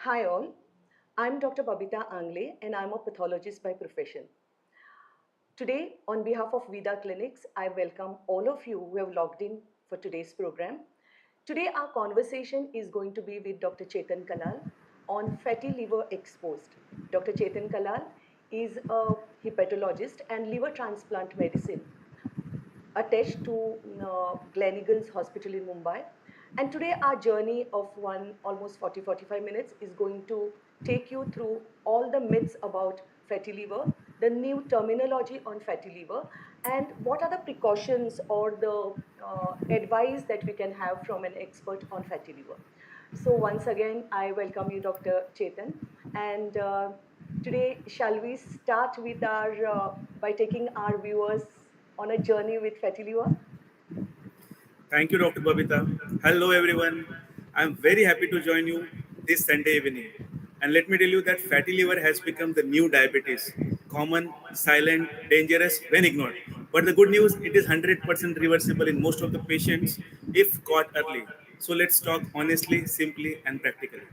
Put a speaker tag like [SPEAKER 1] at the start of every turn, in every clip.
[SPEAKER 1] Hi all, I'm Dr. Babita Angle and I'm a pathologist by profession. Today, on behalf of Vida Clinics, I welcome all of you who have logged in for today's program. Today, our conversation is going to be with Dr. Chetan Kalal on fatty liver exposed. Dr. Chetan Kalal is a hepatologist and liver transplant medicine attached to Gleneagles Hospital in Mumbai. And today our journey of one almost 40-45 minutes is going to take you through all the myths about fatty liver, the new terminology on fatty liver, and what are the precautions or the advice that we can have from an expert on fatty liver. So once again, I welcome you, Dr. Chetan. And today, shall we start with by taking our viewers on a journey with fatty liver?
[SPEAKER 2] Thank you, Dr. Babita. Hello, everyone. I'm very happy to join you this Sunday evening. And let me tell you that fatty liver has become the new diabetes common, silent, dangerous when ignored. But the good news, it is 100% reversible in most of the patients if caught early. So let's talk honestly, simply, and practically.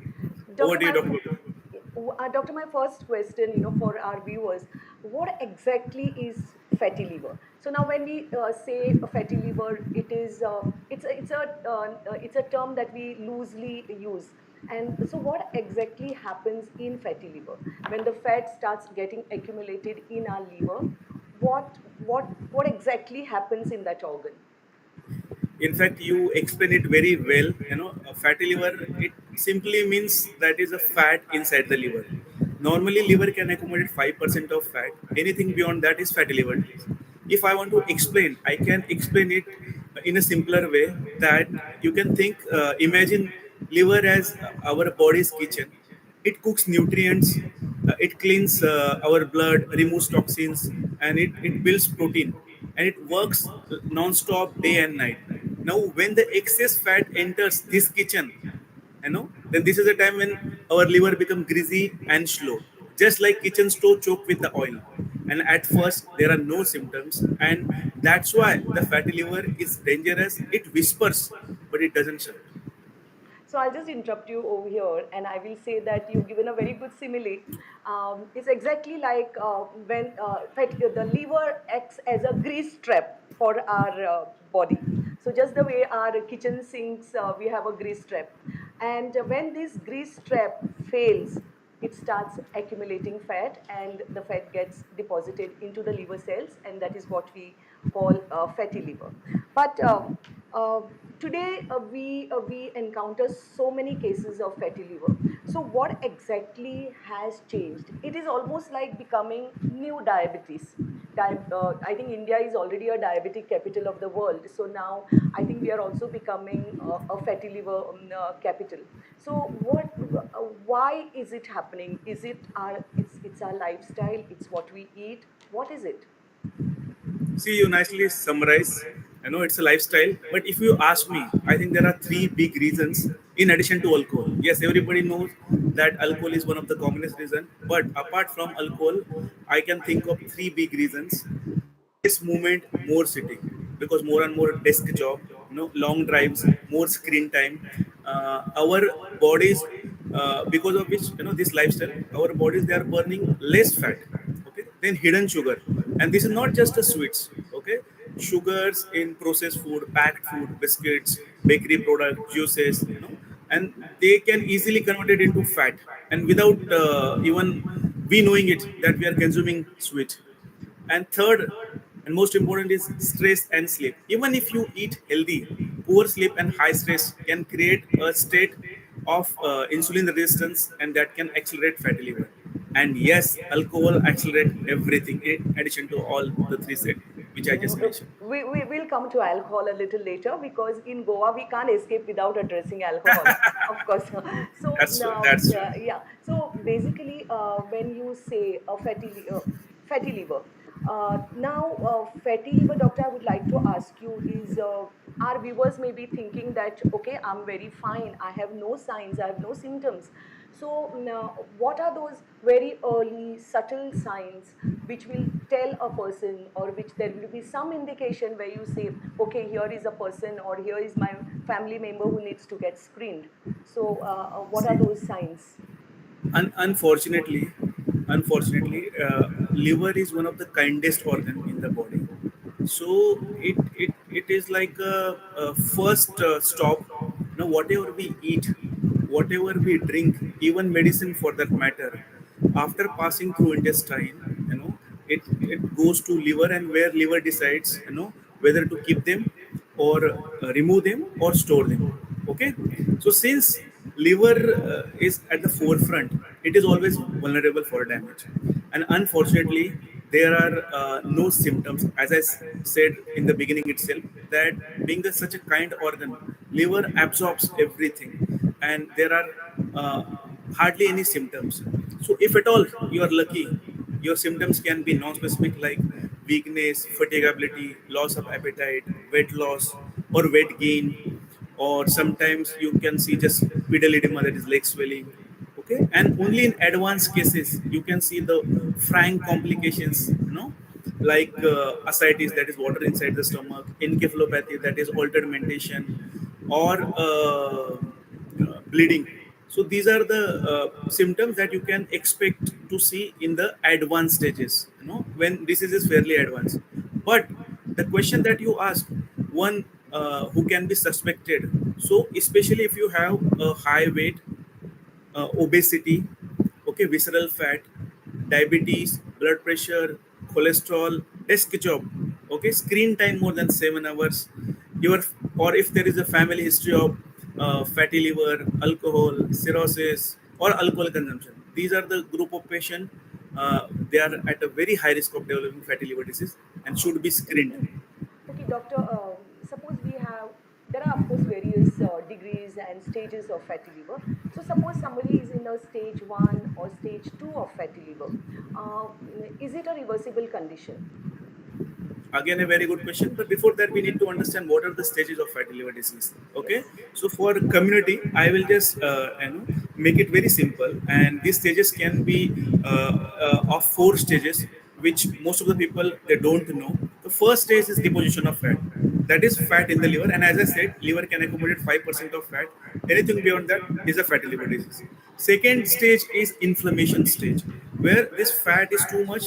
[SPEAKER 2] Over
[SPEAKER 1] Doctor,
[SPEAKER 2] to you,
[SPEAKER 1] my
[SPEAKER 2] Dr. Babita.
[SPEAKER 1] Doctor, my first question, for our viewers, what exactly is fatty liver? So now, when we say a fatty liver, it's a term that we loosely use. And so, what exactly happens in fatty liver when the fat starts getting accumulated in our liver? What exactly happens in that organ?
[SPEAKER 2] In fact, you explain it very well. A fatty liver, it simply means that is a fat inside the liver. Normally, liver can accommodate 5% of fat. Anything beyond that is fatty liver disease. If I want to explain, I can explain it in a simpler way that you can imagine liver as our body's kitchen. It cooks nutrients, it cleans our blood, removes toxins, and it builds protein. And it works non-stop day and night. Now, when the excess fat enters this kitchen, then this is a time when our liver become greasy and slow, just like kitchen stove choke with the oil. And at first, there are no symptoms, and that's why the fatty liver is dangerous. It whispers, but it doesn't shout.
[SPEAKER 1] So I'll just interrupt you over here, and I will say that you've given a very good simile. It's exactly like when the liver acts as a grease trap for our body. So just the way our kitchen sinks, we have a grease trap, and when this grease trap fails, it starts accumulating fat, and the fat gets deposited into the liver cells, and that is what we call fatty liver. But uh, today we encounter so many cases of fatty liver. So what exactly has changed? It is almost like becoming new diabetes. I think India is already a diabetic capital of the world. So now I think we are also becoming a fatty liver capital. So why is it happening? Is it it's our lifestyle? It's what we eat? What is it?
[SPEAKER 2] See, you nicely summarize. I know it's a lifestyle, but if you ask me, I think there are three big reasons in addition to alcohol. Yes, everybody knows that alcohol is one of the commonest reasons, but apart from alcohol, I can think of three big reasons. Less movement, more sitting, because more and more desk job, long drives, more screen time. Our bodies, because of which this lifestyle, our bodies they are burning less fat. Okay, then hidden sugar, and this is not just the sweets. Okay, sugars in processed food, packed food, biscuits, bakery product, juices, and they can easily convert it into fat, and without even we knowing it that we are consuming sweet. And third, and most important, is stress and sleep. Even if you eat healthy, poor sleep and high stress can create a state of insulin resistance, and that can accelerate fatty liver. And yes, alcohol accelerate everything in addition to all the three set which I just mentioned.
[SPEAKER 1] We will come to alcohol a little later because in Goa we can't escape without addressing alcohol, of course. So
[SPEAKER 2] That's true.
[SPEAKER 1] yeah. So basically, when you say a fatty liver, now fatty liver, doctor, I would like to ask you is. Our viewers may be thinking that okay, I'm very fine, I have no signs, I have no symptoms. So now, what are those very early subtle signs which will tell a person, or which there will be some indication where you say okay, here is a person or here is my family member who needs to get screened? So what are
[SPEAKER 2] See,
[SPEAKER 1] those signs?
[SPEAKER 2] Unfortunately, liver is one of the kindest organ in the body. So it is like a first stop. Whatever we eat, whatever we drink, even medicine for that matter, after passing through intestine, it goes to liver, and where liver decides, whether to keep them or remove them or store them. Okay, so since liver is at the forefront, it is always vulnerable for damage, and unfortunately there are no symptoms, as said in the beginning itself, that being such a kind organ, liver absorbs everything, and there are uh, hardly any symptoms. So if at all you are lucky, your symptoms can be non-specific, like weakness, fatigability, loss of appetite, weight loss, or weight gain, or sometimes you can see just pedal edema, that is leg swelling. Okay, and only in advanced cases you can see the frank complications, like ascites, that is water inside the stomach, encephalopathy, that is altered mentation, or bleeding. So these are the symptoms that you can expect to see in the advanced stages, when disease is fairly advanced. But the question that you ask, one who can be suspected, so especially if you have a high weight, obesity, okay, visceral fat, diabetes, blood pressure, cholesterol, desk job, okay, screen time more than 7 hours, your, or if there is a family history of fatty liver, alcohol, cirrhosis, or alcohol consumption. These are the group of patient. They are at a very high risk of developing fatty liver disease and should be screened.
[SPEAKER 1] Okay, doctor, suppose we have, there are of course various degrees and stages of fatty liver. So suppose somebody is in a stage 1 or stage 2 of fatty liver. Uh, is it a reversible condition?
[SPEAKER 2] Again, a very good question. But before that, we need to understand what are the stages of fatty liver disease. Okay,
[SPEAKER 1] Yes.
[SPEAKER 2] so for community, I will just make it very simple. And these stages can be of 4 stages, which most of the people they don't know. The first stage is deposition of fat. That is fat in the liver, and as I said, liver can accommodate 5% of fat. Anything beyond that is a fatty liver disease. Second stage is inflammation stage, where this fat is too much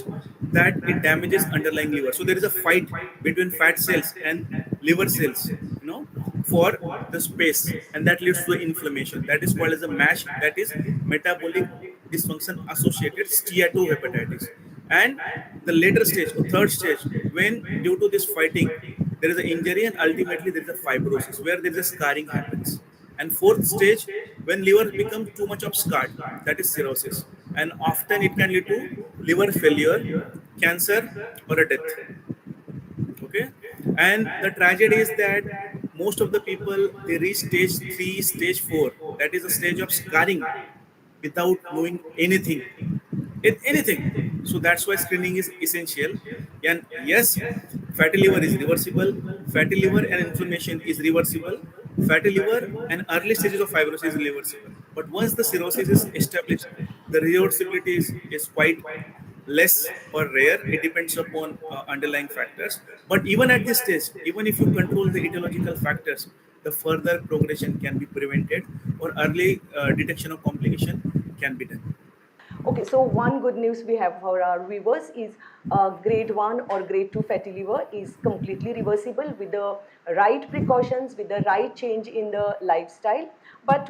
[SPEAKER 2] that it damages underlying liver. So there is a fight between fat cells and liver cells, for the space, and that leads to inflammation. That is called as a MASH, that is metabolic dysfunction associated steatohepatitis. And the later stage, or third stage, when due to this fighting there is an injury and ultimately there is a fibrosis where there is a scarring happens. And fourth stage, when liver becomes too much of scarred, that is cirrhosis, and often it can lead to liver failure, cancer, or a death. Okay, and the tragedy is that most of the people they reach stage 3, stage 4, that is a stage of scarring, without knowing anything, anything. So that's why screening is essential. And yes, fatty liver is reversible. Fatty liver and inflammation is reversible. Fatty liver and early stages of fibrosis is reversible. But once the cirrhosis is established, the reversibility is quite less or rare. It depends upon underlying factors. But even at this stage, even if you control the etiological factors, the further progression can be prevented, or early detection of complication can be done.
[SPEAKER 1] Okay, so one good news we have for our viewers is grade 1 or grade 2 fatty liver is completely reversible with the right precautions, with the right change in the lifestyle. But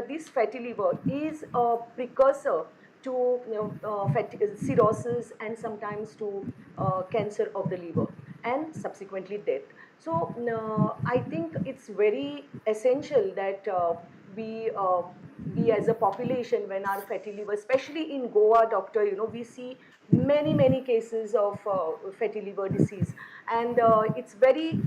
[SPEAKER 1] this fatty liver is a precursor to cirrhosis and sometimes to cancer of the liver and subsequently death. So I think it's very essential that we as a population, when our fatty liver, especially in Goa, doctor, we see many cases of fatty liver disease, and it's very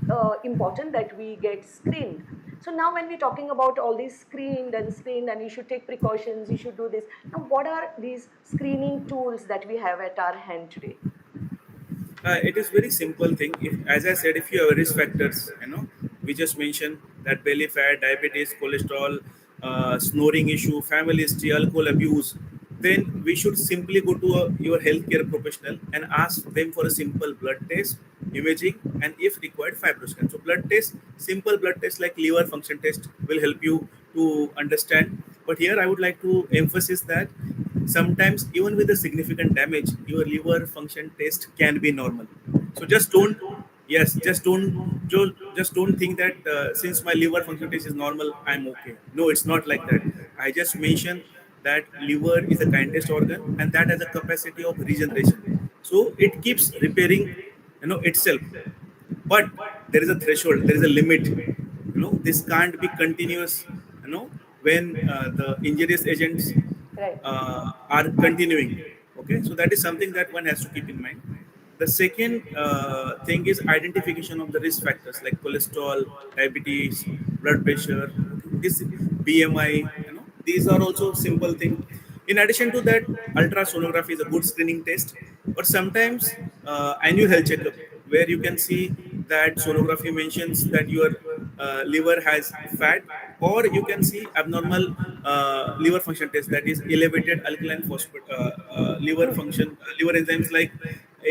[SPEAKER 1] important that we get screened. So now when we're talking about all these screened and you should take precautions, you should do this. Now what are these screening tools that we have at our hand today?
[SPEAKER 2] It is very simple thing. If, as I said, if you have risk factors, we just mentioned that belly fat, diabetes, cholesterol, snoring issue, family history, alcohol abuse, then we should simply go to your healthcare professional and ask them for a simple blood test, imaging, and if required, fibroscan. So blood test, simple blood test like liver function test will help you to understand But here I would like to emphasize that sometimes even with a significant damage, your liver function test can be normal. So just don't, yes, just don't think that since my liver function test is normal, I'm okay. No, it's not like that. I just mentioned that liver is the kindest organ and that has a capacity of regeneration. So it keeps repairing, itself. But there is a threshold, there is a limit. This can't be continuous. When the injurious agents
[SPEAKER 1] Right.
[SPEAKER 2] are continuing. Okay, so that is something that one has to keep in mind. The second thing is identification of the risk factors like cholesterol, diabetes, blood pressure, this BMI. These are also simple things. In addition to that, ultrasonography is a good screening test, or sometimes annual health checkup, where you can see that sonography mentions that your liver has fat, or you can see abnormal liver function test, that is elevated alkaline phosphate liver function liver enzymes like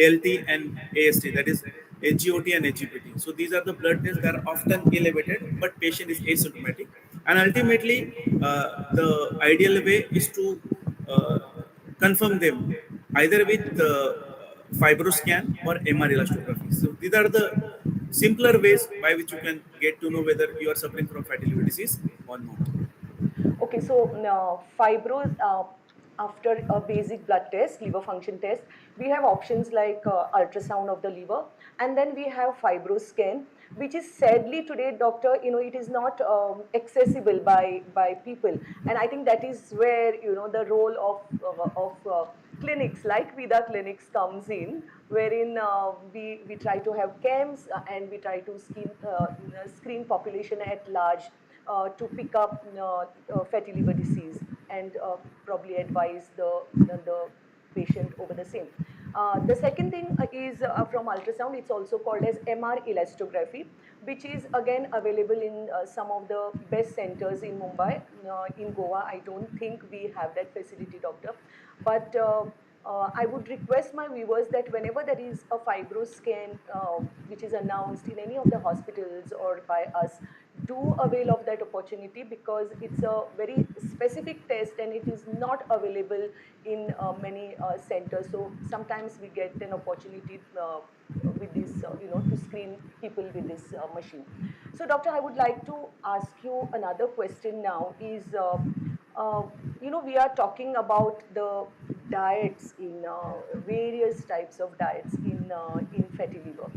[SPEAKER 2] ALT and AST, that is SGOT and HGPT. So these are the blood tests that are often elevated, but patient is asymptomatic. And ultimately, the ideal way is to uh, confirm them either with fibroscan or MR elastography. So these are the simpler ways by which you can get to know whether you are suffering from fatty liver disease or not.
[SPEAKER 1] Okay, so fibros, after a basic blood test, liver function test, we have options like ultrasound of the liver, and then we have fibroscan, which is sadly today, doctor, it is not accessible by people, and I think that is where the role of clinics like Vida clinics comes in, wherein we try to have camps and we try to screen population at large to pick up fatty liver disease and probably advise the patient over the same. The second thing is from ultrasound, it's also called as MR elastography, which is again available in some of the best centers in Mumbai. In Goa, I don't think we have that facility, doctor. But I would request my viewers that whenever there is a fibroscan which is announced in any of the hospitals or by us, do avail of that opportunity, because it's a very specific test and it is not available in many centers. So sometimes we get an opportunity with this, to screen people with this machine. So, doctor, I would like to ask you another question now. Is uh, we are talking about the diets in various types of diets in fatty liver.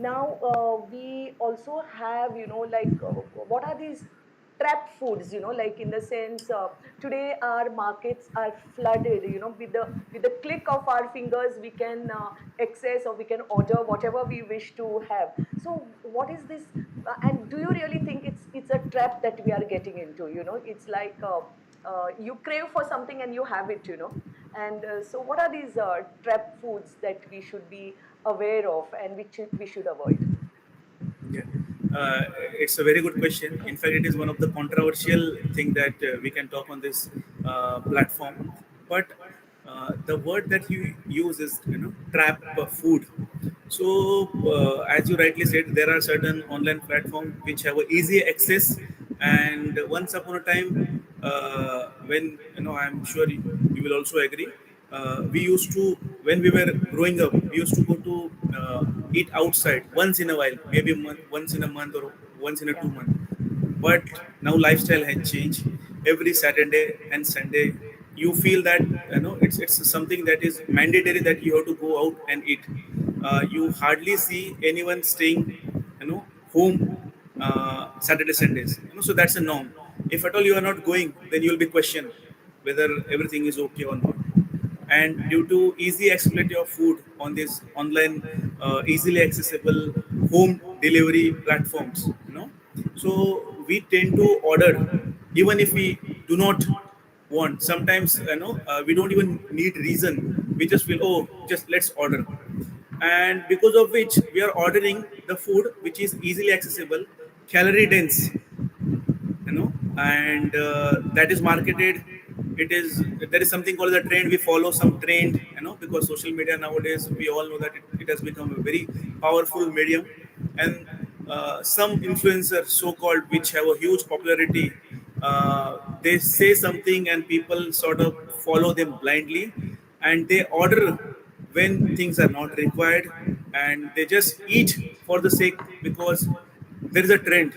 [SPEAKER 1] Now we also have, like what are these trap foods, like in the sense today our markets are flooded, with the click of our fingers we can access or we can order whatever we wish to have. So what is this, and do you really think it's a trap that we are getting into? It's like you crave for something and you have it, and so what are these trap foods that we should be aware of and which we should avoid?
[SPEAKER 2] Yeah, it's a very good question. In fact, it is one of the controversial thing that we can talk on this platform. But the word that you use is, trap food. So, as you rightly said, there are certain online platforms which have a easy access. And once upon a time, when I'm sure you will also agree. We used to, when we were growing up, we used to go to eat outside once in a while, maybe once in a month or once in a
[SPEAKER 1] Yeah.
[SPEAKER 2] 2 month. But now lifestyle has changed. Every Saturday and Sunday, you feel that it's something that is mandatory that you have to go out and eat. You hardly see anyone staying, home Saturday Sundays. So that's a norm. If at all you are not going, then you will be questioned whether everything is okay or not. And due to easy accessibility of food on these online, easily accessible home delivery platforms, so we tend to order even if we do not want. Sometimes we don't even need reason. We just feel, oh, just let's order, and because of which we are ordering the food which is easily accessible, calorie dense, and that is marketed. It is, there is something called the trend. We follow some trend, because social media nowadays, we all know that it has become a very powerful medium. And some influencers, so called, which have a huge popularity, they say something and people sort of follow them blindly, and they order when things are not required, and they just eat for the sake because there is a trend.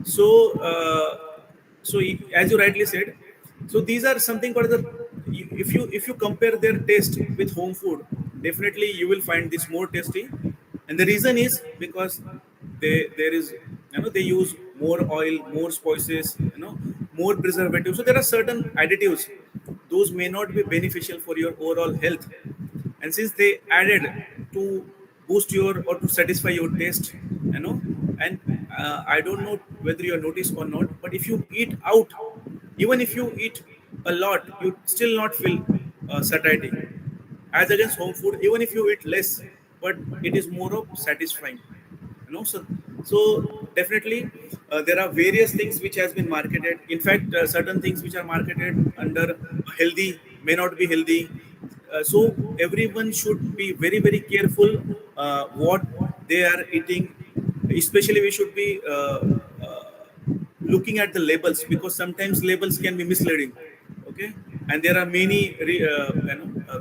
[SPEAKER 2] So, as you rightly said, so these are something called the. If you compare their taste with home food, definitely you will find this more tasty, and the reason is because there is, they use more oil, more spices, more preservatives. So there are certain additives, those may not be beneficial for your overall health, and since they added to boost your or to satisfy your taste, and I don't know whether you notice or not, but if you eat out, even if you eat a lot, you still not feel satiety, as against home food, even if you eat less, but it is more of satisfying, so definitely there are various things which has been marketed. In fact, certain things which are marketed under healthy may not be healthy. So everyone should be very very careful what they are eating. Especially we should be looking at the labels, because sometimes labels can be misleading. Okay, and there are many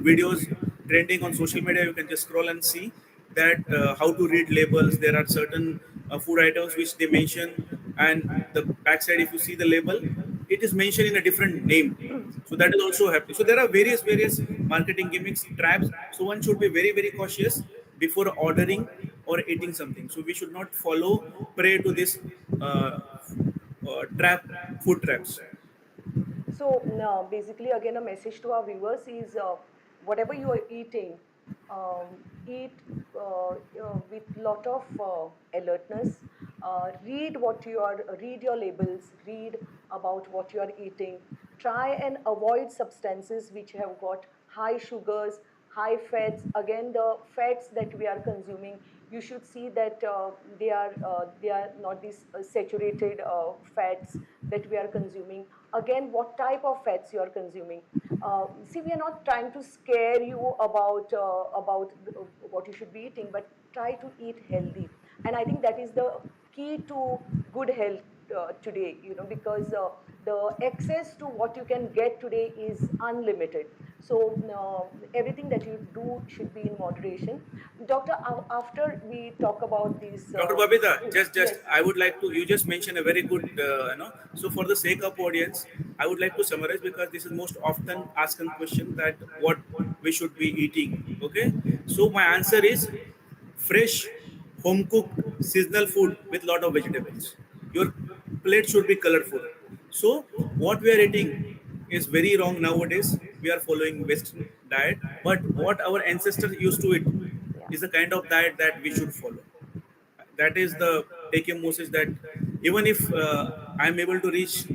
[SPEAKER 2] videos trending on social media. You can just scroll and see that how to read labels. There are certain food items which they mention, and the backside, if you see the label, it is mentioned in a different name. So that is also happening. So there are various marketing gimmicks, traps. So one should be very very cautious before ordering or eating something. So we should not follow prey to this trap, food traps.
[SPEAKER 1] So now, basically, again, a message to our viewers is whatever you are eating, eat with lot of alertness. Read your labels, read about what you are eating. Try and avoid substances which have got high sugars, high fats. Again, the fats that we are consuming, you should see that they are not these saturated fats that we are consuming. Again, what type of fats you are consuming. See, we are not trying to scare you about what you should be eating, but try to eat healthy. And I think that is the key to good health today, because the access to what you can get today is unlimited. So everything that you do should be in moderation. Doctor, after we talk about these
[SPEAKER 2] Dr. Babita,
[SPEAKER 1] foods,
[SPEAKER 2] just
[SPEAKER 1] yes.
[SPEAKER 2] I would like to. You just mentioned a very good, So for the sake of audience, I would like to summarize, because this is most often asked question, that what we should be eating. Okay, so my answer is fresh, home cooked, seasonal food with lot of vegetables. Your plate should be colorful. So what we are eating is very wrong nowadays. We are following Western diet, but what our ancestors used to eat
[SPEAKER 1] Yeah.
[SPEAKER 2] is the kind of diet that we should follow. That is the take home message, that even if I'm able to reach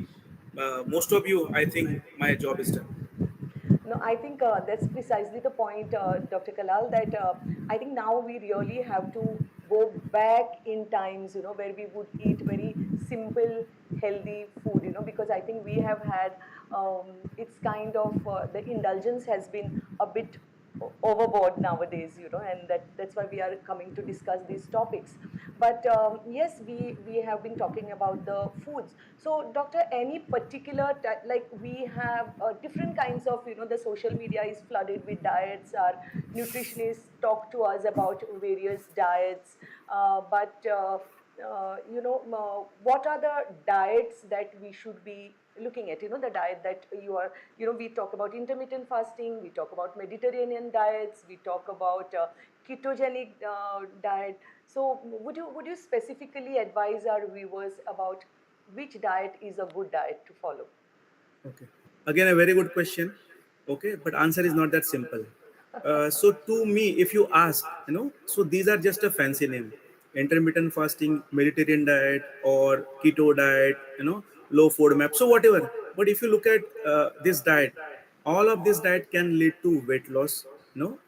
[SPEAKER 2] most of you, I think my job is done.
[SPEAKER 1] No, I think that's precisely the point, Dr. Kalal, that I think now we really have to go back in times, where we would eat very simple, healthy food, because I think we have had, it's kind of, the indulgence has been a bit overboard nowadays, and that's why we are coming to discuss these topics. But yes, we have been talking about the foods. So doctor, any particular like we have different kinds of, the social media is flooded with diets. Our nutritionists talk to us about various diets, but what are the diets that we should be looking at? The diet that you are, we talk about intermittent fasting, we talk about Mediterranean diets, we talk about ketogenic diet. So would you specifically advise our viewers about which diet is a good diet to follow?
[SPEAKER 2] Okay. Again, a very good question. Okay, but answer is not that simple. So to me, if you ask, so these are just a fancy name: intermittent fasting, Mediterranean diet, or keto diet, low FODMAP. So whatever. But if you look at this diet, all of this diet can lead to weight loss,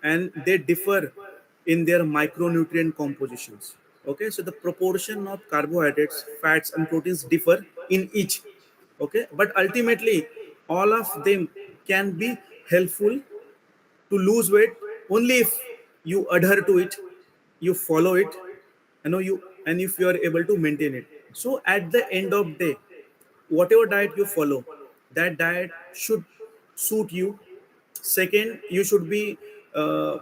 [SPEAKER 2] and they differ in their micronutrient compositions. Okay, so the proportion of carbohydrates, fats, and proteins differ in each. Okay, but ultimately all of them can be helpful to lose weight only if you adhere to it, you follow it, you, and if you are able to maintain it. So at the end of day, whatever diet you follow, that diet should suit you. Second, you should be uh,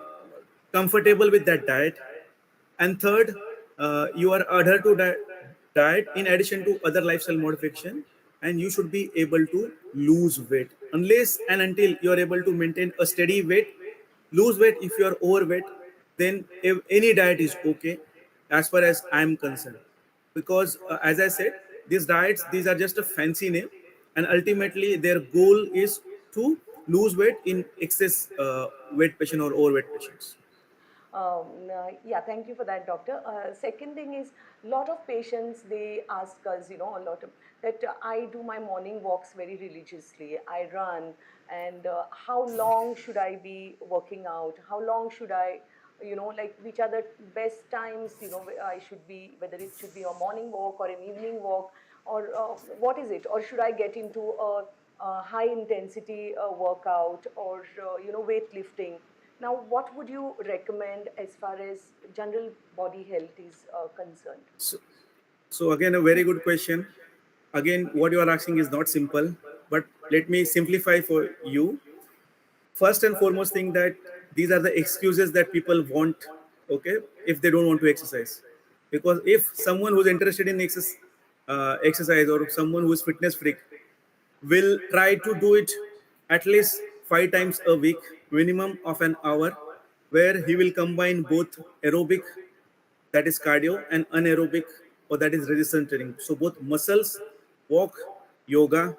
[SPEAKER 2] comfortable with that diet. And third, you are adhere to diet in addition to other lifestyle modification, and you should be able to lose weight. Unless and until you are able to maintain a steady weight, lose weight if you are overweight, then if any diet is okay as far as I'm concerned. Because as I said, these diets, these are just a fancy name, and ultimately their goal is to lose weight in excess weight patient or overweight patients.
[SPEAKER 1] Yeah, thank you for that, doctor. Second thing is, lot of patients, they ask us, a lot of that I do my morning walks very religiously. I run, and how long should I be working out? How long should I, like which are the best times, I should be, whether it should be a morning walk or an evening walk, or what is it? Or should I get into a high intensity workout, or, weightlifting? Now, what would you recommend as far as general body health is concerned?
[SPEAKER 2] So, so again, a very good question. Again, what you are asking is not simple, but let me simplify for you. First and foremost thing, that these are the excuses that people want, okay, if they don't want to exercise. Because if someone who's interested in exercise, or someone who is fitness freak, will try to do it at least 5 times a week, minimum of an hour, where he will combine both aerobic, that is cardio, and anaerobic, or that is resistance training. So both muscles, walk, yoga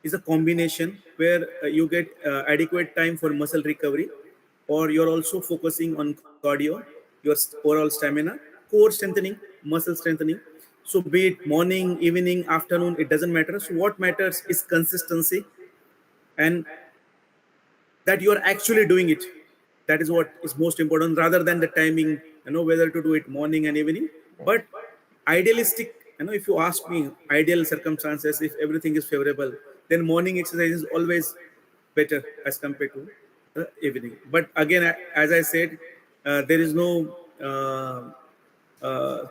[SPEAKER 2] is a combination where you get adequate time for muscle recovery, or you're also focusing on cardio, your overall stamina, core strengthening, muscle strengthening. So be it morning, evening, afternoon, it doesn't matter. So what matters is consistency, and that you are actually doing it. That is what is most important, rather than the timing, whether to do it morning and evening. But idealistic, if you ask me, ideal circumstances, if everything is favorable, then morning exercise is always better as compared to the evening. But again, as I said, there is no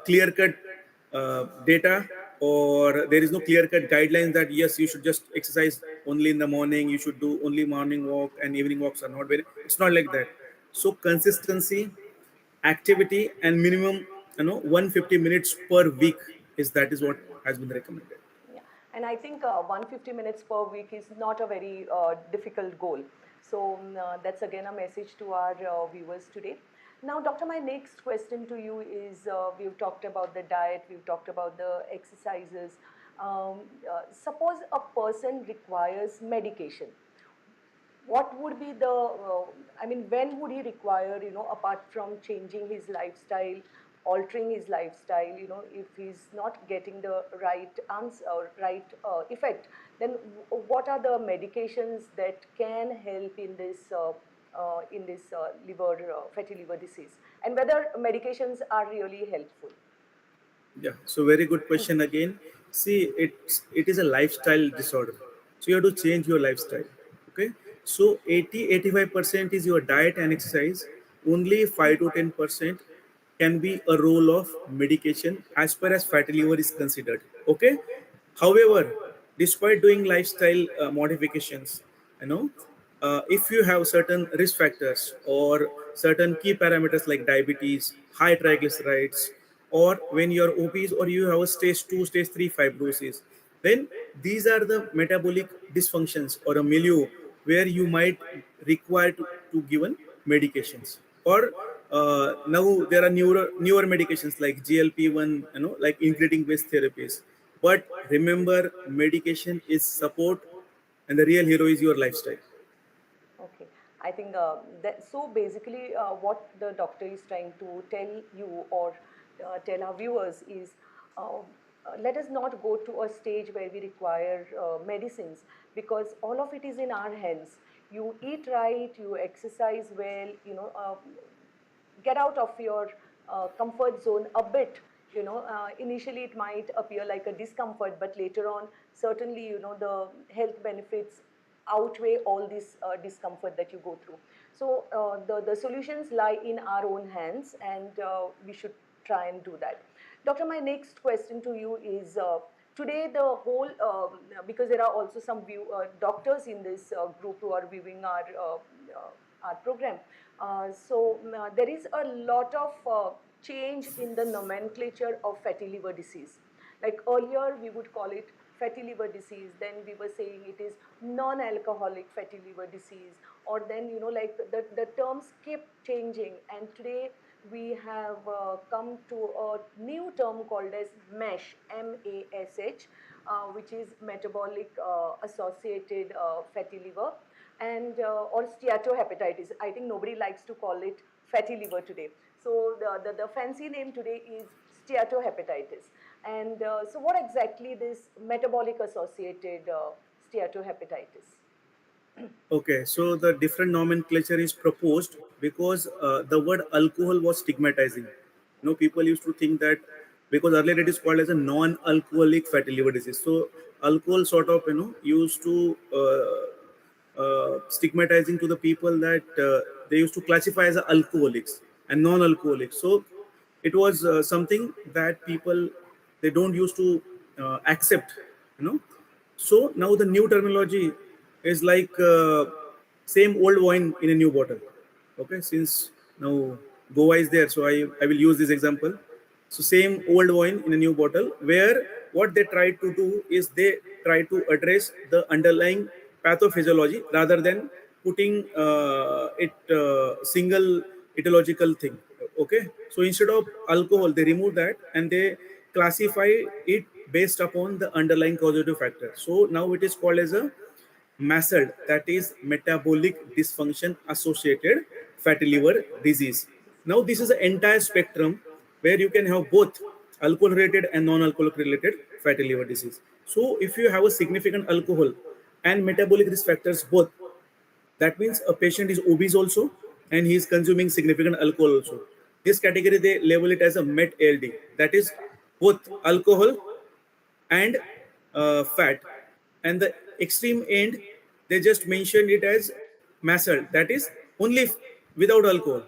[SPEAKER 2] clear cut data, or there is no clear cut guidelines that yes, you should just exercise only in the morning, you should do only morning walk, and evening walks are not very, it's not like that. So consistency, activity, and minimum 150 minutes per week is, that is what has been recommended.
[SPEAKER 1] Yeah, and I think 150 minutes per week is not a very difficult goal. So that's again a message to our viewers today. Now, doctor, my next question to you is, we've talked about the diet, we've talked about the exercises. Suppose a person requires medication, what would be the I mean, when would he require, apart from changing his lifestyle, altering his lifestyle, if he's not getting the right answer or right effect, then what are the medications that can help in this liver fatty liver disease, and whether medications are really helpful?
[SPEAKER 2] Yeah, so very good question again. See, it is a lifestyle disorder. So you have to change your lifestyle. Okay. So 80-85% is your diet and exercise. Only 5 to 10% can be a role of medication as far as fatty liver is considered. Okay. However, despite doing lifestyle modifications, you know, if you have certain risk factors or certain key parameters like diabetes, high triglycerides, or when you're obese, or you have a stage 2, stage 3 fibrosis, then these are the metabolic dysfunctions or a milieu where you might require to given medications. Or now there are newer medications like GLP-1, like incretin based therapies. But remember, medication is support, and the real hero is your lifestyle.
[SPEAKER 1] Okay, I think that, so basically, what the doctor is trying to tell you, or tell our viewers is, let us not go to a stage where we require medicines, because all of it is in our hands. You eat right, you exercise well, get out of your comfort zone a bit. Initially it might appear like a discomfort, but later on, certainly, the health benefits outweigh all this discomfort that you go through. So the solutions lie in our own hands, and we should try and do that. Doctor, my next question to you is, today the whole because there are also some doctors in this group who are viewing our program. There is a lot of change in the nomenclature of fatty liver disease. Like earlier we would call it fatty liver disease, then we were saying it is non-alcoholic fatty liver disease, or then like the terms keep changing, and today we have come to a new term called as MASH, MASH, which is metabolic associated fatty liver, and or steatohepatitis. I think nobody likes to call it fatty liver today. So the fancy name today is steatohepatitis. And so what exactly this metabolic associated steatohepatitis?
[SPEAKER 2] Okay, so the different nomenclature is proposed because the word alcohol was stigmatizing. People used to think that because earlier it is called as a non-alcoholic fatty liver disease. So alcohol sort of used to stigmatizing to the people that they used to classify as alcoholics and non-alcoholics. So it was something that people they don't used to accept. You know, so now the new terminology is like same old wine in a new bottle. Okay, since now Goa is there, so I will use this example. So same old wine in a new bottle, where what they try to do is they try to address the underlying pathophysiology rather than putting it single etiological thing. Okay, so instead of alcohol, they remove that and they classify it based upon the underlying causative factor. So now it is called as a MASLD, that is metabolic dysfunction associated fatty liver disease. Now this is an entire spectrum where you can have both alcohol related and non-alcoholic related fatty liver disease. So if you have a significant alcohol and metabolic risk factors both, that means a patient is obese also and he is consuming significant alcohol also. This category they label it as a met ALD, that is both alcohol and fat. And the extreme end, they just mentioned it as MASL, that is only without alcohol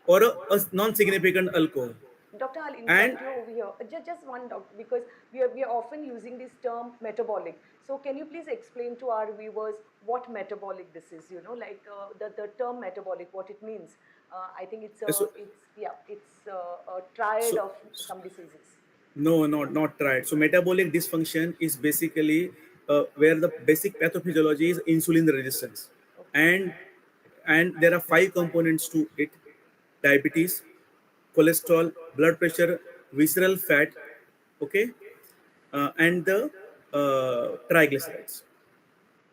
[SPEAKER 2] or a non-significant alcohol.
[SPEAKER 1] Doctor, I'll
[SPEAKER 2] And
[SPEAKER 1] interrupt you over here. Just one, doctor, because we are often using this term metabolic. So can you please explain to our viewers what metabolic this is? The term metabolic, what it means. I think
[SPEAKER 2] so,
[SPEAKER 1] it's a triad
[SPEAKER 2] so
[SPEAKER 1] of some diseases.
[SPEAKER 2] no, not right. So metabolic dysfunction is basically where the basic pathophysiology is insulin resistance,
[SPEAKER 1] Okay.
[SPEAKER 2] and there are five components to it: diabetes, cholesterol, blood pressure, visceral fat, okay, and the triglycerides.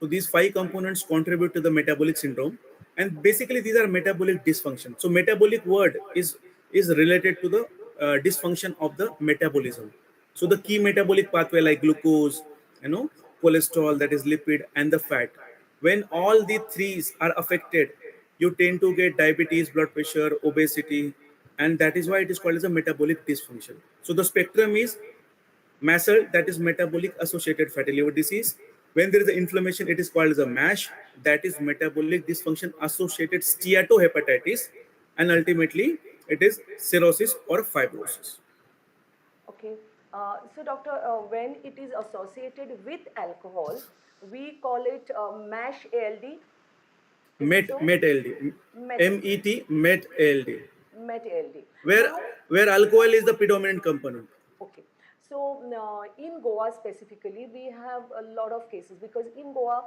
[SPEAKER 2] So these five components contribute to the metabolic syndrome, and basically these are metabolic dysfunction. So metabolic word is related to the dysfunction of the metabolism. So the
[SPEAKER 1] Okay.
[SPEAKER 2] key metabolic pathway like glucose, cholesterol, that is lipid, and the fat. When all the threes are affected, you tend to get diabetes, blood pressure, obesity, and that is why it is called as a metabolic dysfunction. So the spectrum is MASL, that is metabolic associated fatty liver disease. When there is inflammation, it is called as a MASH, that is metabolic dysfunction associated steatohepatitis, and ultimately it is cirrhosis or fibrosis.
[SPEAKER 1] Okay. So, doctor, when it is associated with alcohol, we call it MASH ALD. Is it so?
[SPEAKER 2] Met ALD,
[SPEAKER 1] Met
[SPEAKER 2] MET Met ALD,
[SPEAKER 1] Met ALD.
[SPEAKER 2] where
[SPEAKER 1] Now,
[SPEAKER 2] alcohol is the predominant component.
[SPEAKER 1] okay. So in Goa specifically, we have a lot of cases because in Goa,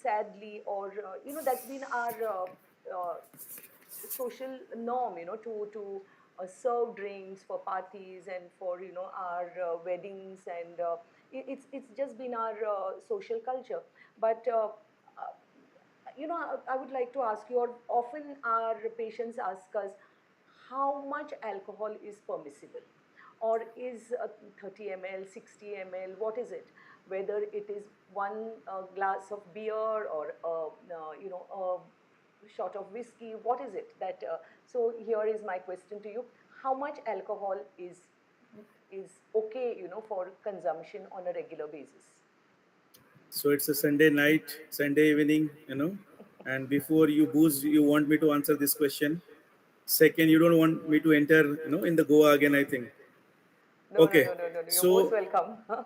[SPEAKER 1] sadly, or that's been our social norm, to serve drinks for parties and for our weddings, and it's just been our social culture. But I would like to ask you, or often our patients ask us, how much alcohol is permissible? Or is 30 ml, 60 ml, what is it? Whether it is one glass of beer or, a shot of whiskey, what is it? So here is my question to you. How much alcohol is okay, for consumption on a regular basis?
[SPEAKER 2] So it's a Sunday night, Sunday evening, and before you booze, you want me to answer this question. Second, you don't want me to enter, in the Goa again, I think.
[SPEAKER 1] No, no,
[SPEAKER 2] Okay,
[SPEAKER 1] no, no, no, no. You're most
[SPEAKER 2] so
[SPEAKER 1] welcome.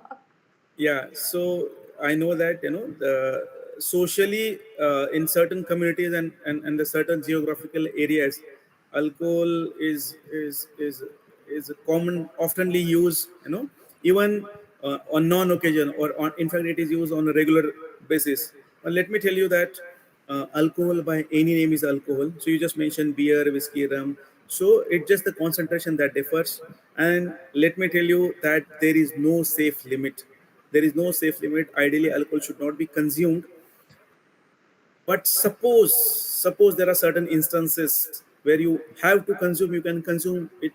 [SPEAKER 2] yeah, so I know that the socially in certain communities and the certain geographical areas, alcohol is a common, oftenly used. Even on non-occasion, or on, in fact, it is used on a regular basis. But let me tell you that alcohol by any name is alcohol. So you just mentioned beer, whiskey, rum. So it's just the concentration that differs. And let me tell you that there is no safe limit. There is no safe limit. Ideally, alcohol should not be consumed, but suppose there are certain instances where you have to consume, you can consume it,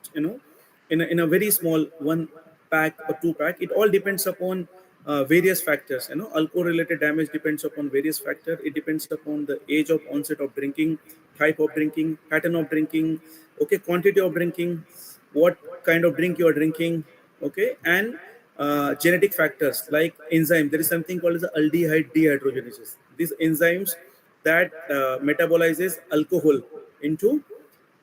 [SPEAKER 2] in a very small one pack or two pack. It all depends upon various factors. Alcohol related damage depends upon various factors. It depends upon the age of onset of drinking, type of drinking, pattern of drinking, okay, quantity of drinking, what kind of drink you are drinking, okay, and genetic factors like enzyme. There is something called as aldehyde dehydrogenases. These enzymes that metabolizes alcohol into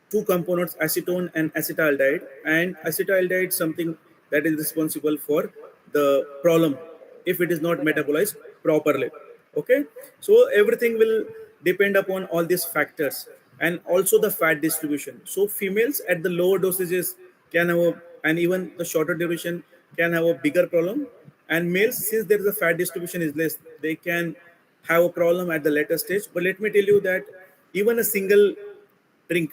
[SPEAKER 2] two components, acetone and acetaldehyde. And acetaldehyde is something that is responsible for the problem if it is not
[SPEAKER 1] Liver damage.
[SPEAKER 2] metabolized properly. Okay, so everything will depend upon all these factors, and also the fat distribution. So females at the lower dosages can have and even the shorter duration can have a bigger problem, and males, since there is a fat distribution is less, they can have a problem at the later stage. But let me tell you that even a single drink,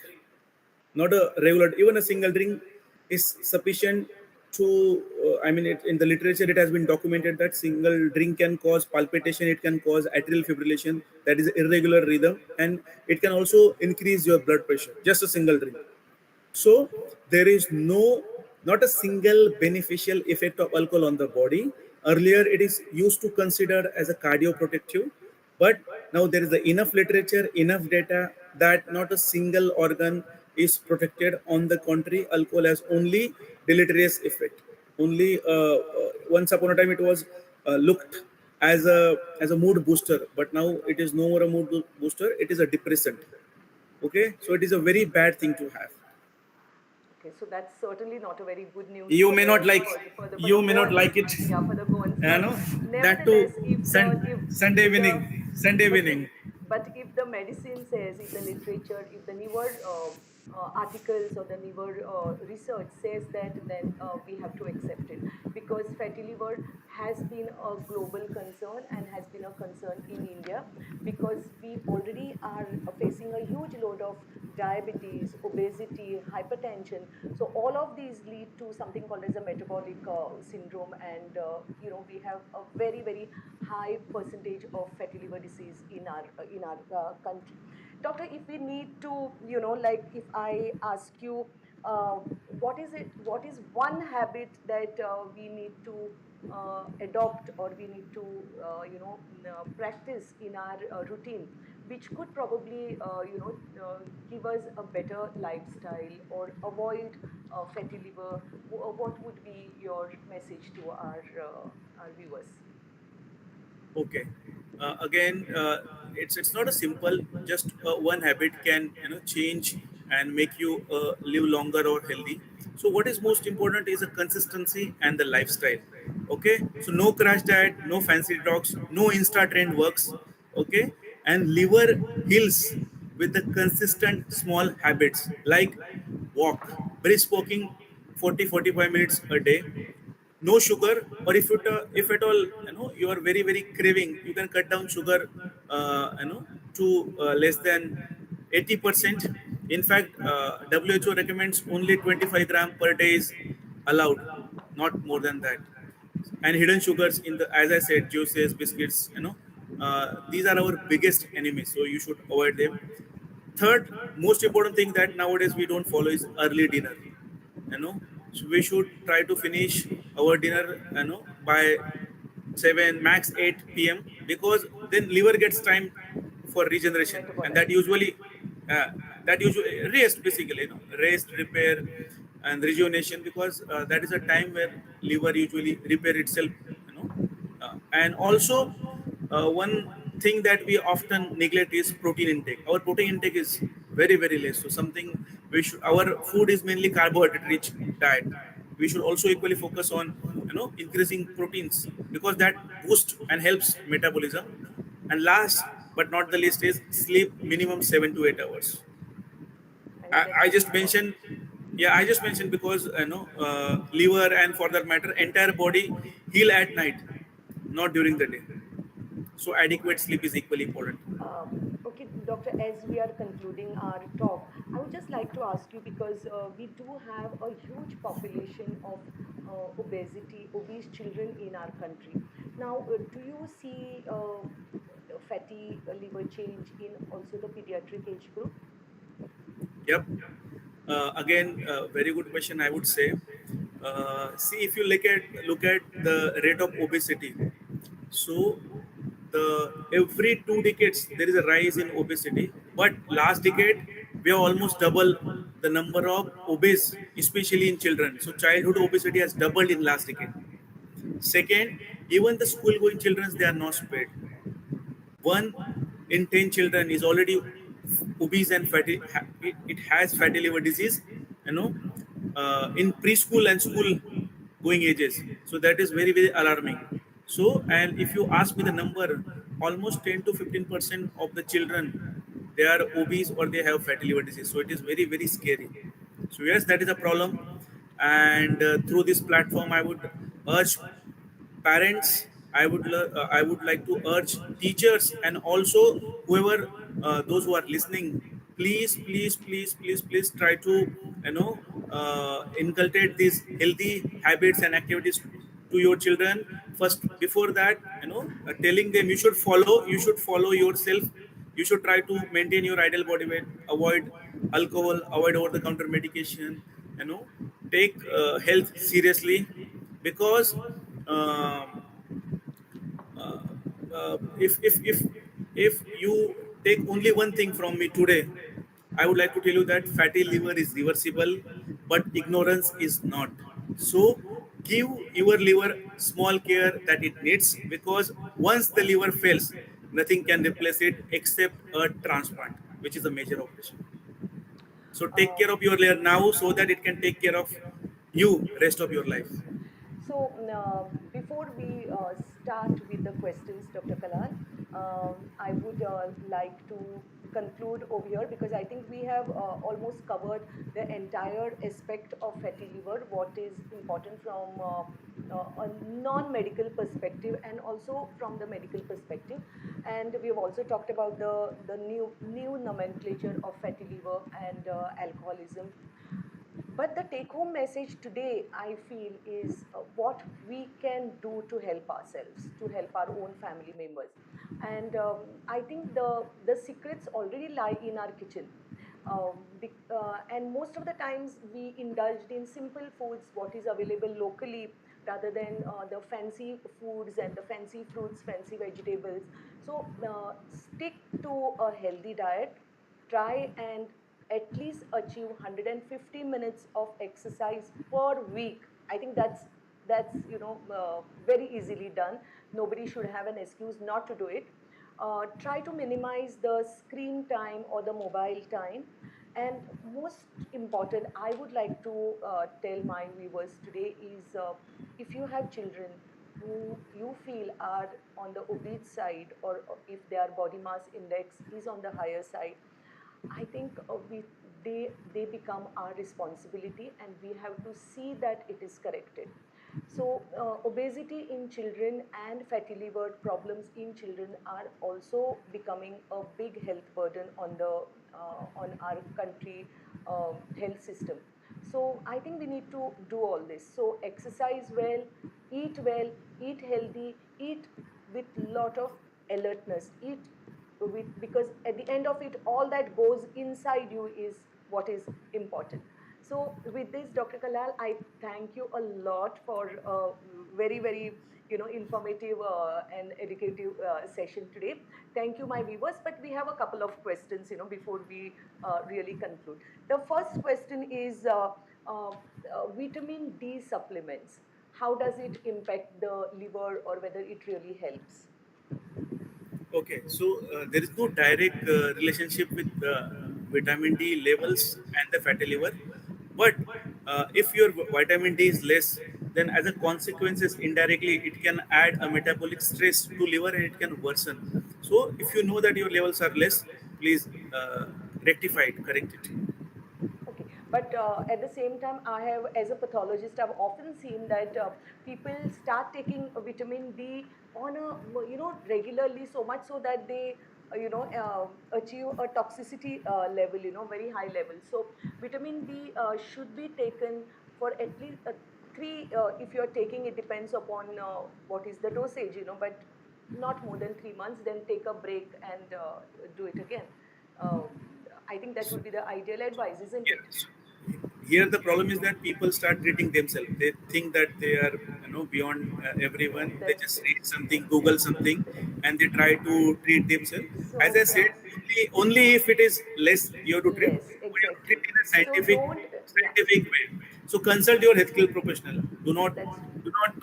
[SPEAKER 2] not a regular, even a single drink is sufficient to, in the literature, it has been documented that single drink can cause palpitation, it can cause atrial fibrillation, that is irregular rhythm, and it can also increase your blood pressure, just a single drink. So there is not a single beneficial effect of alcohol on the body. Earlier, it is used to consider as a cardioprotective, but now there is enough literature, enough data that not a single organ is protected. On the contrary, alcohol has only deleterious effect. Only once upon a time it was looked as a mood booster, but now it is no more a mood booster. It is a depressant. Okay, so it is a very bad thing to have.
[SPEAKER 1] Okay, so that's certainly not a very good news
[SPEAKER 2] you
[SPEAKER 1] for
[SPEAKER 2] may not
[SPEAKER 1] the
[SPEAKER 2] like
[SPEAKER 1] for the
[SPEAKER 2] you may not
[SPEAKER 1] Goans.
[SPEAKER 2] like it,
[SPEAKER 1] Yeah, for the Goans. But
[SPEAKER 2] that too.
[SPEAKER 1] nevertheless,
[SPEAKER 2] Sunday
[SPEAKER 1] if the
[SPEAKER 2] winning, Sunday
[SPEAKER 1] but if
[SPEAKER 2] winning.
[SPEAKER 1] if the medicine says, if the literature, if the newer articles or the newer research says that, then we have to accept it, because fatty liver has been a global concern and has been a concern in India, because we already are facing a huge load of diabetes, obesity, hypertension. So all of these lead to something called as a metabolic syndrome, and we have a very very high percentage of fatty liver disease in our country. Doctor, if we need to, like if I ask you, what is it? What is one habit that we need to adopt, or we need to practice in our routine, which could probably give us a better lifestyle or avoid fatty liver? What would be your message to our viewers?
[SPEAKER 2] Okay. Again, it's not a simple. Just one habit can change and make you live longer or healthy. So what is most important is a consistency and the lifestyle. Okay. So no crash diet, no fancy talks, no insta trend works. Okay. And liver heals with the consistent small habits like walk, brisk walking, 40-45 minutes a day, no sugar, or if at all you are very very craving, you can cut down sugar to less than 80%. In fact, WHO recommends only 25 gram per day is allowed, not more than that. And hidden sugars in the, as I said, juices, biscuits, these are our biggest enemies, so you should avoid them. Third most important thing that nowadays we don't follow is early dinner. you know so we should try to finish our dinner by 7 max 8 p.m., because then liver gets time for
[SPEAKER 1] To
[SPEAKER 2] regeneration, and
[SPEAKER 1] metabolize.
[SPEAKER 2] uh, that usually rest, basically, rest, repair, and rejuvenation, because that is a time where liver usually repair itself. And also, one thing that we often neglect is protein intake. Our protein intake is very very less. So something we should. Our food is mainly carbohydrate rich diet. We should also equally focus on increasing proteins, because that boosts and helps metabolism. And last but not the least is sleep minimum 7 to 8 hours.
[SPEAKER 1] I think that's
[SPEAKER 2] I
[SPEAKER 1] very
[SPEAKER 2] just
[SPEAKER 1] important.
[SPEAKER 2] mentioned, yeah, I just mentioned because liver and for that matter entire body heal at night, not during the day. So adequate sleep is equally important.
[SPEAKER 1] Okay, doctor, as we are concluding our talk, I would just like to ask you because we do have a huge population of obese children in our country. Now, do you see fatty liver change in also the pediatric age group?
[SPEAKER 2] Yep. Again, very good question. I would say, see if you look at the rate of obesity. So the every 2 decades there is a rise in obesity, but last decade we have almost double the number of obese, especially in children. So childhood obesity has doubled in last decade. Second, even the school going children, they are not spared. 1 in 10 children is already obese and fatty. It has fatty liver disease, you know, in preschool and school going ages. So that is very very alarming. So, and if you ask me the number, almost 10 to 15% of the children, they are obese or they have fatty liver disease. So it is very very scary. So yes, that is a problem. And through this platform, I would urge parents, I would like to urge teachers and also whoever, those who are listening, please try to inculcate these healthy habits and activities to your children first. Before that, telling them you should follow yourself. You should try to maintain your ideal body weight, avoid alcohol, avoid over the counter medication, you know take health seriously, because um, uh, if you take only one thing from me today, I would like to tell you that fatty liver is reversible, but ignorance is not. So give your liver small care that it needs, because once the liver fails, nothing can replace it except a transplant, which is a major operation. So take
[SPEAKER 1] Uh,
[SPEAKER 2] care of your liver now so that it can take care of you rest of your life.
[SPEAKER 1] So, before we start with the questions, Dr. Kalal, I would like to conclude over here because I think we have almost covered the entire aspect of fatty liver, what is important from a non-medical perspective and also from the medical perspective. And we have also talked about the new nomenclature of fatty liver and alcoholism. But the take home message today, I feel, is what we can do to help ourselves, to help our own family members. And I think the secrets already lie in our kitchen. And most of the times we indulged in simple foods, what is available locally, rather than the fancy foods and the fancy fruits, fancy vegetables. So stick to a healthy diet, try and at least achieve 150 minutes of exercise per week. I think that's very easily done. Nobody should have an excuse not to do it. Try to minimize the screen time or the mobile time. And most important, I would like to tell my viewers today is, if you have children who you feel are on the obese side, or if their body mass index is on the higher side, I think they become our responsibility, and we have to see that it is corrected. So, obesity in children and fatty liver problems in children are also becoming a big health burden on our country health system. So, I think we need to do all this. So, exercise well, eat healthy, eat with lot of alertness, eat with, because at the end of it, all that goes inside you is what is important. So with this, Dr. Kalal, I thank you a lot for a very very informative and educative session today. Thank you, my viewers. But we have a couple of questions before we really conclude. The first question is, vitamin D supplements, how does it impact the liver, or whether it really helps?
[SPEAKER 2] Okay, so there is no direct relationship with vitamin D levels and the fatty liver, but if your vitamin D is less, then as a consequences indirectly it can add a metabolic stress to liver and it can worsen. So if you know that your levels are less, please rectify it, correct it.
[SPEAKER 1] Okay, but at the same time, I have, as a pathologist, I've often seen that people start taking vitamin D on a, regularly, so much so that they, achieve a toxicity level, very high level. So vitamin D should be taken for at least three. If you're taking, it depends upon what is the dosage, but not more than 3 months. Then take a break and do it again. Um, I think that would be the ideal advice, isn't it?
[SPEAKER 2] Yes. Here the problem is that people start treating themselves. They think that they are beyond everyone. They
[SPEAKER 1] That's
[SPEAKER 2] just
[SPEAKER 1] true.
[SPEAKER 2] read something, Google something, and they try to treat themselves. As
[SPEAKER 1] So,
[SPEAKER 2] I said, only if it is less you have to treat,
[SPEAKER 1] less,
[SPEAKER 2] but you have to treat
[SPEAKER 1] exactly.
[SPEAKER 2] in a
[SPEAKER 1] So don't, yeah,
[SPEAKER 2] scientific way. So consult your healthcare professional.
[SPEAKER 1] that's true.
[SPEAKER 2] Do not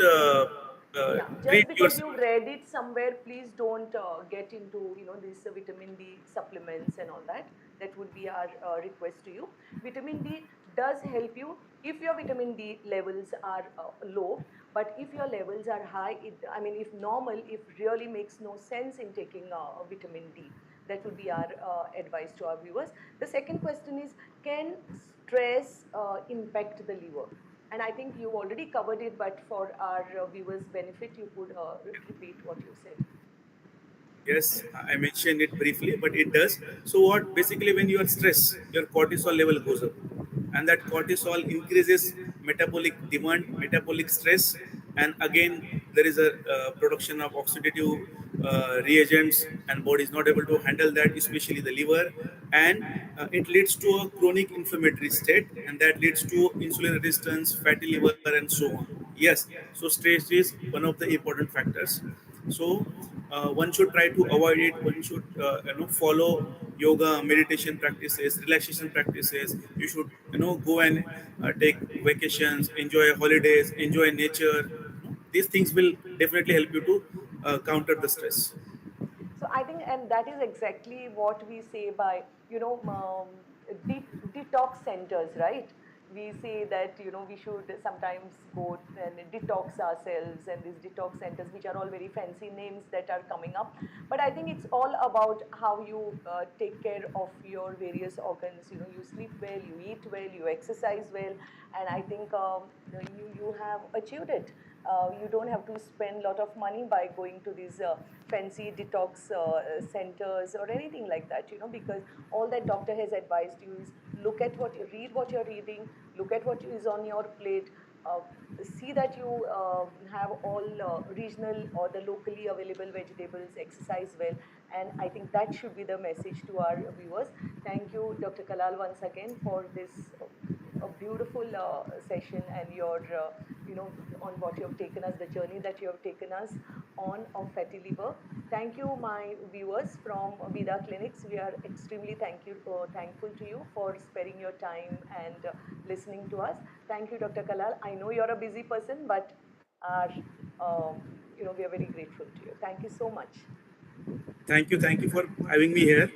[SPEAKER 1] Yeah, just
[SPEAKER 2] treat
[SPEAKER 1] because
[SPEAKER 2] yourself.
[SPEAKER 1] you've read it somewhere, please don't get into, this vitamin D supplements and all that. That would be our request to you. Vitamin D does help you if your vitamin D levels are low, but if your levels are high, I mean, if normal, if really makes no sense in taking vitamin D. That would be our advice to our viewers. The second question is, can stress impact the liver? And I think you already covered it, but for our viewers' benefit, you could repeat what you said.
[SPEAKER 2] Yes, I mentioned it briefly, but it does. So what? Basically, when you are stressed, your cortisol level goes up, and that cortisol increases metabolic demand, metabolic stress, and again there is a production of oxidative reagents, and body is not able to handle that, especially the liver, and it leads to a chronic inflammatory state, and that leads to insulin resistance, fatty liver, and so on. Yes, so stress is one of the important factors. So one should try to avoid it. One should follow yoga, meditation practices, relaxation practices. You should go and take vacations, enjoy holidays, enjoy nature. These things will definitely help you to counter the stress.
[SPEAKER 1] So I think, and that is exactly what we say by, detox centers, right? We say that, we should sometimes go and detox ourselves, and these detox centers, which are all very fancy names that are coming up. But I think it's all about how you take care of your various organs. You sleep well, you eat well, you exercise well, and I think you have achieved it. You don't have to spend a lot of money by going to these fancy detox centers or anything like that, because all that doctor has advised you is look at what you read, what you're reading, look at what is on your plate, uh, see that you have all regional or the locally available vegetables, exercise well, and I think that should be the message to our viewers. Thank you, Dr. Kalal, once again for this a beautiful session, and your on what you have taken us, the journey that you have taken us on of fatty liver. Thank you, my viewers from Vida Clinics. We are extremely thankful to you for sparing your time and listening to us. Thank you, Dr. Kalal. I know you're a busy person, but our we are very grateful to you. Thank you so much.
[SPEAKER 2] Thank you for having me here.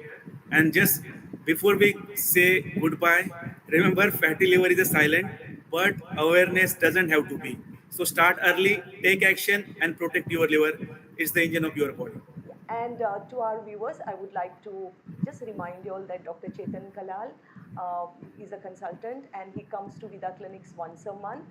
[SPEAKER 2] And just before we say goodbye, remember fatty liver is a silent, but awareness doesn't have to be. So start early, take action, and protect your liver. It's the engine of your body.
[SPEAKER 1] Yeah. And to our viewers, I would like to just remind you all that Dr. Chetan Kalal is a consultant, and he comes to Vida Clinics once a month.